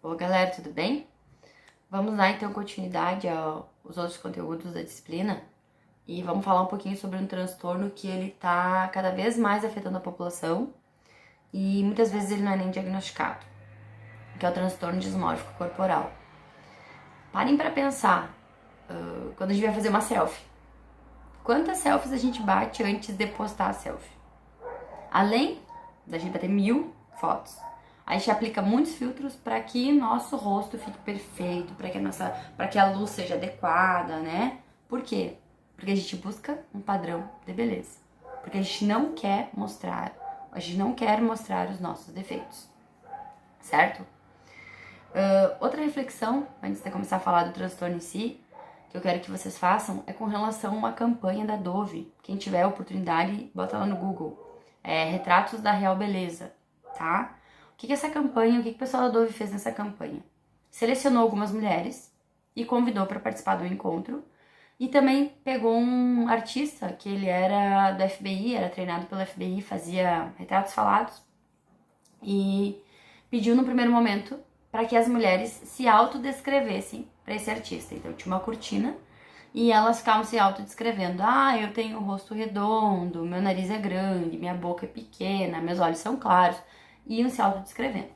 Oi, galera, tudo bem? Vamos dar então continuidade aos outros conteúdos da disciplina e vamos falar um pouquinho sobre um transtorno que ele tá cada vez mais afetando a população e muitas vezes ele não é nem diagnosticado, que é o transtorno dismórfico corporal. Parem pra pensar, quando a gente vai fazer uma selfie. Quantas selfies a gente bate antes de postar a selfie? Além da gente bater 1000 fotos, a gente aplica muitos filtros para que nosso rosto fique perfeito, para que a luz seja adequada, né? Por quê? Porque a gente busca um padrão de beleza. Porque a gente não quer mostrar os nossos defeitos, certo? Outra reflexão, antes de começar a falar do transtorno em si, que eu quero que vocês façam, é com relação a uma campanha da Dove. Quem tiver a oportunidade, bota lá no Google. Retratos da Real Beleza, tá? O que é essa campanha, o que o pessoal da Dove fez nessa campanha? Selecionou algumas mulheres e convidou para participar do encontro. E também pegou um artista que ele era do FBI, era treinado pelo FBI, fazia retratos falados. E pediu no primeiro momento para que as mulheres se autodescrevessem para esse artista. Então tinha uma cortina e elas ficavam se autodescrevendo. Eu tenho o rosto redondo, meu nariz é grande, minha boca é pequena, meus olhos são claros. E iam se autodescrevendo.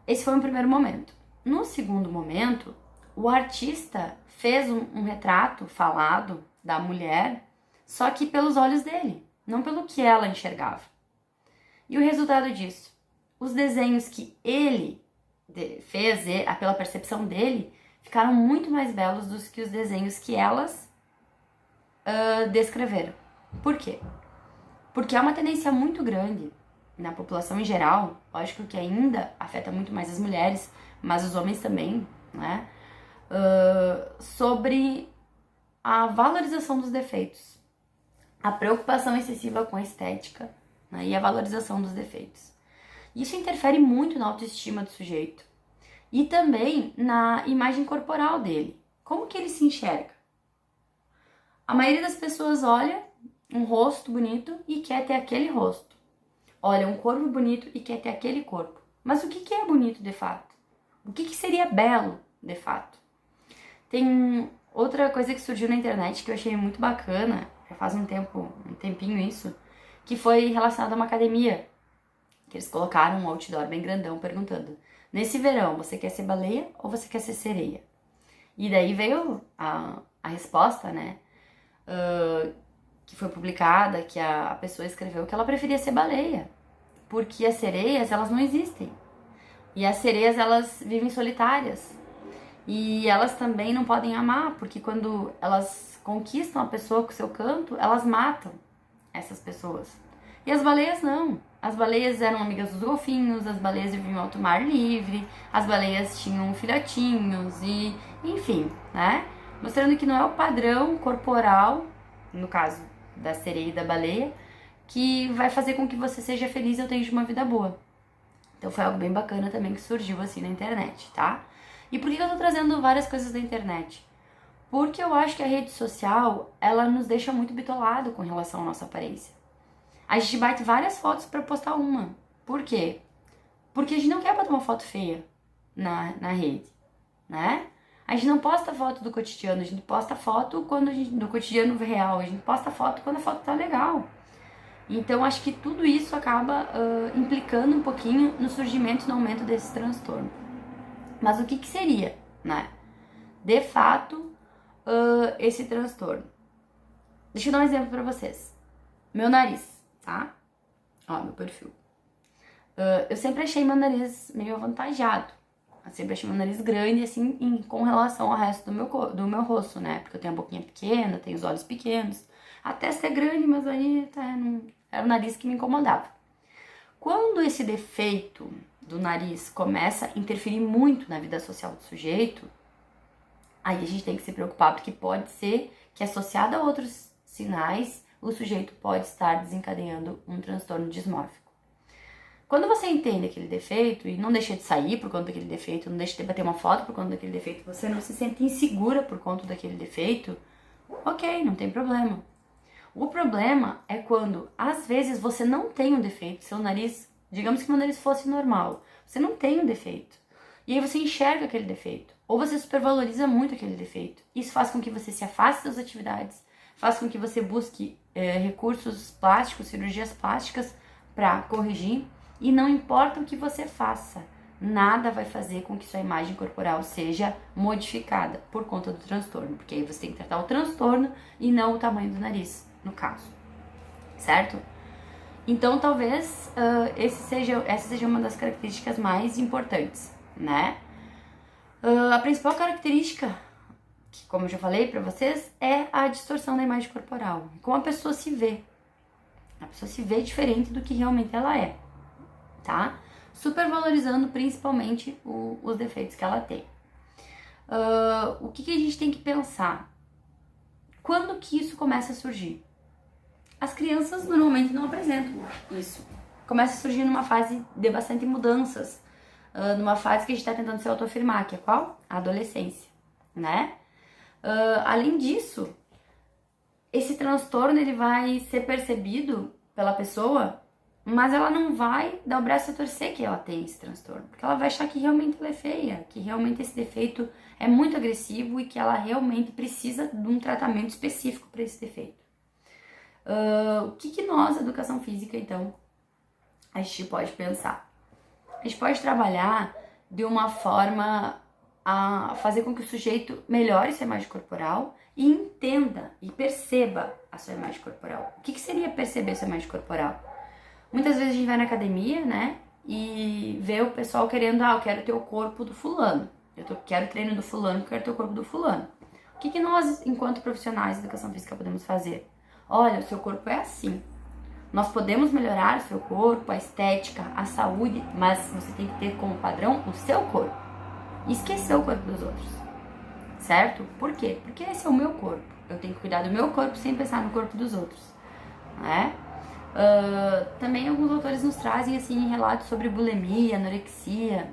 Esse foi o primeiro momento. No segundo momento, o artista fez um retrato falado da mulher, só que pelos olhos dele, não pelo que ela enxergava. E o resultado disso? Os desenhos que ele fez, pela percepção dele, ficaram muito mais belos do que os desenhos que elas descreveram. Por quê? Porque há uma tendência muito grande na população em geral, lógico que ainda afeta muito mais as mulheres, mas os homens também, né? Sobre a valorização dos defeitos, a preocupação excessiva com a estética, né, e a valorização dos defeitos. Isso interfere muito na autoestima do sujeito e também na imagem corporal dele. Como que ele se enxerga? A maioria das pessoas olha um rosto bonito e quer ter aquele rosto. Olha um corpo bonito e quer ter aquele corpo. Mas o que é bonito de fato? O que seria belo de fato? Tem outra coisa que surgiu na internet que eu achei muito bacana, já faz um tempinho isso, que foi relacionado a uma academia. Que eles colocaram um outdoor bem grandão perguntando: nesse verão, você quer ser baleia ou você quer ser sereia? E daí veio a resposta, né? Que foi publicada, que a pessoa escreveu que ela preferia ser baleia. Porque as sereias, elas não existem. E as sereias, elas vivem solitárias. E elas também não podem amar, porque quando elas conquistam a pessoa com o seu canto, elas matam essas pessoas. E as baleias não. As baleias eram amigas dos golfinhos, as baleias viviam em alto mar livre, as baleias tinham filhotinhos e, enfim, né? Mostrando que não é o padrão corporal, no caso da sereia e da baleia, que vai fazer com que você seja feliz ou tenha uma vida boa. Então foi algo bem bacana também que surgiu assim na internet, tá? E por que eu tô trazendo várias coisas da internet? Porque eu acho que a rede social, ela nos deixa muito bitolado com relação à nossa aparência. A gente bate várias fotos pra postar uma. Por quê? Porque a gente não quer botar uma foto feia na rede, né? A gente não posta foto do cotidiano, a gente posta foto do cotidiano real, a gente posta foto quando a foto tá legal. Então, acho que tudo isso acaba implicando um pouquinho no surgimento e no aumento desse transtorno. Mas o que seria, né? De fato, esse transtorno. Deixa eu dar um exemplo pra vocês. Meu nariz, tá? Ó, meu perfil. Eu sempre achei meu nariz meio avantajado. Eu sempre achei meu nariz grande, assim, com relação ao resto do meu rosto, né? Porque eu tenho a boquinha pequena, tenho os olhos pequenos. A testa é grande, mas aí era o nariz que me incomodava. Quando esse defeito do nariz começa a interferir muito na vida social do sujeito, aí a gente tem que se preocupar, porque pode ser que associado a outros sinais, o sujeito pode estar desencadeando um transtorno dismórfico. Quando você entende aquele defeito e não deixa de sair por conta daquele defeito, não deixa de bater uma foto por conta daquele defeito, você não se sente insegura por conta daquele defeito, ok, não tem problema. O problema é quando, às vezes, você não tem um defeito, seu nariz, digamos que meu nariz fosse normal, você não tem um defeito. E aí você enxerga aquele defeito, ou você supervaloriza muito aquele defeito. Isso faz com que você se afaste das atividades, faz com que você busque recursos plásticos, cirurgias plásticas para corrigir, e não importa o que você faça, nada vai fazer com que sua imagem corporal seja modificada por conta do transtorno, porque aí você tem que tratar o transtorno e não o tamanho do nariz, no caso, certo? Então, talvez essa seja uma das características mais importantes, né? A principal característica, que como eu já falei pra vocês, é a distorção da imagem corporal. Como a pessoa se vê. A pessoa se vê diferente do que realmente ela é, tá? Supervalorizando principalmente os defeitos que ela tem. O que a gente tem que pensar? Quando que isso começa a surgir? As crianças normalmente não apresentam isso. Começa a surgir numa fase de bastante mudanças, numa fase que a gente está tentando se autoafirmar, que é qual? A adolescência, né? Além disso, esse transtorno ele vai ser percebido pela pessoa, mas ela não vai dar o braço a torcer que ela tem esse transtorno, porque ela vai achar que realmente ela é feia, que realmente esse defeito é muito agressivo e que ela realmente precisa de um tratamento específico para esse defeito. O que nós, educação física, então, a gente pode pensar? A gente pode trabalhar de uma forma a fazer com que o sujeito melhore sua imagem corporal e entenda e perceba a sua imagem corporal. O que seria perceber sua imagem corporal? Muitas vezes a gente vai na academia, né, e vê o pessoal querendo, eu quero ter o corpo do fulano, quero o treino do fulano, quero ter o corpo do fulano. O que nós, enquanto profissionais de educação física, podemos fazer? Olha, o seu corpo é assim. Nós podemos melhorar o seu corpo, a estética, a saúde, mas você tem que ter como padrão o seu corpo. E esquecer o corpo dos outros. Certo? Por quê? Porque esse é o meu corpo. Eu tenho que cuidar do meu corpo sem pensar no corpo dos outros. Né? Também alguns autores nos trazem assim, relatos sobre bulimia, anorexia,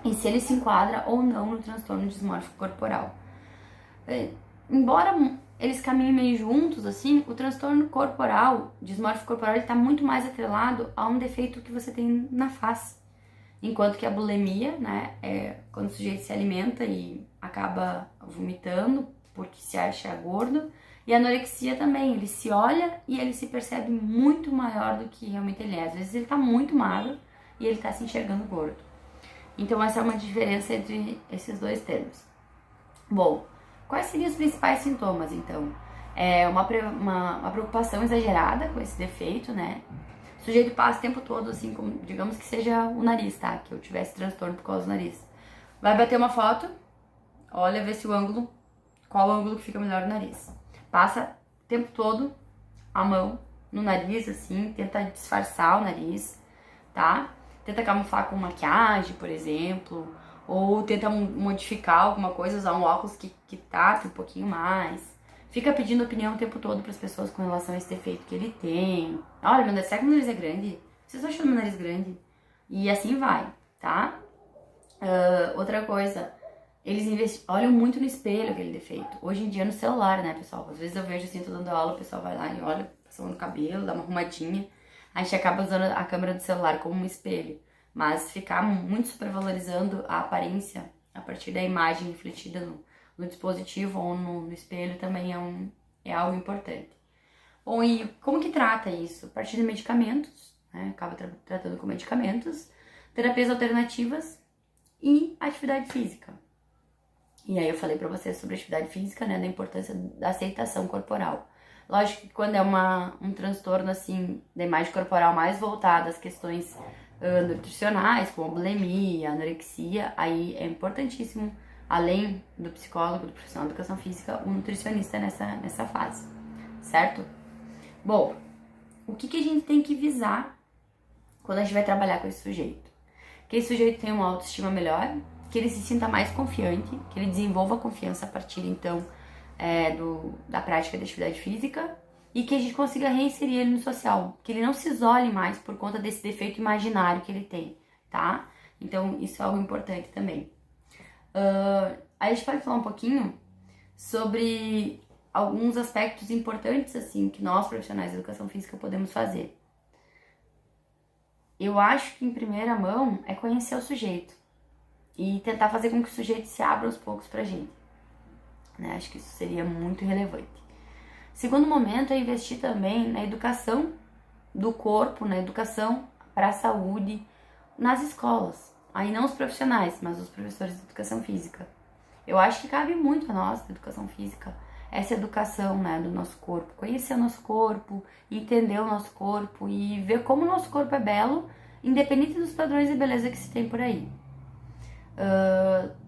e se ele se enquadra ou não no transtorno dismórfico corporal. Embora eles caminhem meio juntos, assim, o transtorno corporal, dismórfico corporal, ele tá muito mais atrelado a um defeito que você tem na face. Enquanto que a bulimia, né, é quando o sujeito se alimenta e acaba vomitando porque se acha gordo. E a anorexia também, ele se olha e ele se percebe muito maior do que realmente ele é. Às vezes ele tá muito magro e ele tá se enxergando gordo. Então essa é uma diferença entre esses dois termos. Bom, quais seriam os principais sintomas, então? Uma preocupação exagerada com esse defeito, né? O sujeito passa o tempo todo, assim, como, digamos que seja o nariz, tá? Que eu tivesse transtorno por causa do nariz. Vai bater uma foto, olha, vê se qual o ângulo que fica melhor no nariz. Passa o tempo todo a mão no nariz, assim, tenta disfarçar o nariz, tá? Tenta camuflar com maquiagem, por exemplo, ou tenta modificar alguma coisa, usar um óculos que tape um pouquinho mais. Fica pedindo opinião o tempo todo para as pessoas com relação a esse defeito que ele tem. Olha, será que meu nariz é grande? Vocês estão achando meu nariz grande? E assim vai, tá? Outra coisa, eles olham muito no espelho aquele defeito. Hoje em dia no celular, né, pessoal? Às vezes eu vejo assim, tô dando aula, o pessoal vai lá e olha, passa no cabelo, dá uma arrumadinha. A gente acaba usando a câmera do celular como um espelho. Mas ficar muito supervalorizando a aparência a partir da imagem refletida no dispositivo ou no espelho também é algo importante. Bom, e como que trata isso? A partir de medicamentos, né? Acaba tratando com medicamentos, terapias alternativas e atividade física. E aí eu falei pra vocês sobre atividade física, né? Da importância da aceitação corporal. Lógico que quando é um transtorno, assim, da imagem corporal mais voltada às questões nutricionais, como a bulimia, a anorexia, aí é importantíssimo, além do psicólogo, do profissional de educação física, um nutricionista nessa fase, certo? Bom, o que a gente tem que visar quando a gente vai trabalhar com esse sujeito? Que esse sujeito tenha uma autoestima melhor, que ele se sinta mais confiante, que ele desenvolva confiança a partir, então, da prática da atividade física, e que a gente consiga reinserir ele no social, que ele não se isole mais por conta desse defeito imaginário que ele tem, tá? Então, isso é algo importante também. A gente pode falar um pouquinho sobre alguns aspectos importantes, assim, que nós, profissionais de educação física, podemos fazer. Eu acho que, em primeira mão, é conhecer o sujeito. e tentar fazer com que o sujeito se abra aos poucos pra gente. Né? Acho que isso seria muito relevante. Segundo momento é investir também na educação do corpo, na educação para a saúde nas escolas. Aí não os profissionais, mas os professores de educação física. Eu acho que cabe muito a nós, da educação física, essa educação, né, do nosso corpo. Conhecer o nosso corpo, entender o nosso corpo e ver como o nosso corpo é belo, independente dos padrões de beleza que se tem por aí.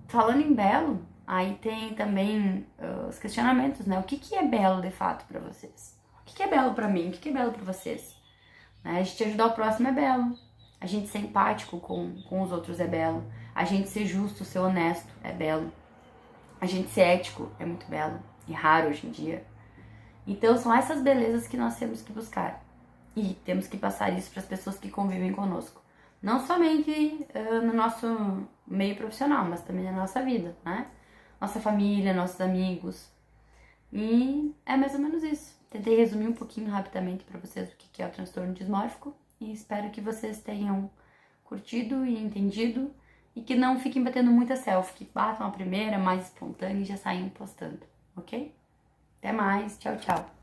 Falando em belo, aí tem também os questionamentos, né? O que é belo de fato para vocês? O que é belo para mim? O que é belo para vocês? Né? A gente ajudar o próximo é belo. A gente ser empático com os outros é belo. A gente ser justo, ser honesto é belo. A gente ser ético é muito belo e raro hoje em dia. Então são essas belezas que nós temos que buscar. E temos que passar isso para as pessoas que convivem conosco. Não somente no nosso meio profissional, mas também na nossa vida, né? Nossa família, nossos amigos. E é mais ou menos isso. Tentei resumir um pouquinho rapidamente para vocês o que é o transtorno dismórfico e espero que vocês tenham curtido e entendido e que não fiquem batendo muita selfie, que batam a primeira, mais espontânea e já saiam postando, ok? Até mais, tchau, tchau!